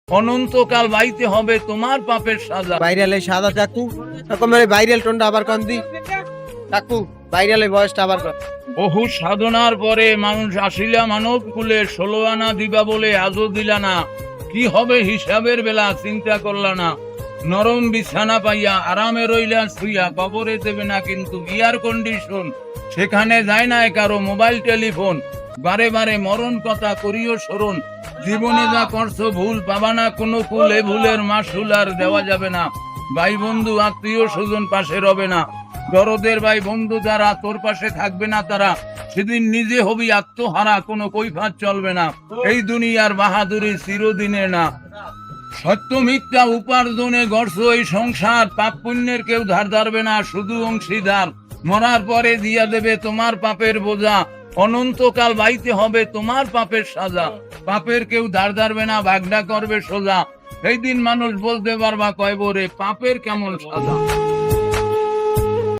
অনন্তকাল বাইতে হবে তোমার পাপের সাজা। ভাইরালে সাদা চাকু রকমের ভাইরাল টোনটা আবার কন দি চাকু ভাইরালে বয়সটা আবার কন। বহু সাধনার পরে মানুষ আসিলা মানব কুলে, 16 আনা দিবা বলে আজও দিলা না। কি হবে হিসাবের বেলা চিন্তা করলা না। নরম বিছানা পাইয়া আরামে রইলা শুইয়া, কবরে দেবে না কিন্তু এয়ার কন্ডিশন। সেখানে যায় না কারো মোবাইল টেলিফোন। বারে বারে মরণ কথা করিও স্মরণ। জীবনে যা করছো ভুল পাবা না কোনো কুল, এ ভুলের মাসুল আর দেওয়া যাবে না। ভাই বন্ধু আত্মীয় স্বজন পাশে রবে না। দরদের ভাই বন্ধু যারা তোর পাশে থাকবে না তারা সেদিন নিজে হবি আত্মহারা, কোনো কৈফাত চলবে না। এই দুনিয়ার বাহাদুরি চিরদিনে না। সত্য মিথ্যা উপার্জনে গড়ছ এই সংসার, পাপ পুণ্যের কেউ ধার ধারবে না, শুধু অংশীদার। মরার পরে দিয়া দেবে তোমার পাপের বোঝা। অনন্তকাল বাইতে হবে তোমার পাপের সাজা। পাপের কেউ ধার ধারবে না, ভাগডা করবে সোজা। এই দিন মানুষ বলতে পারবা কয় বরে পাপের কেমন সাজা।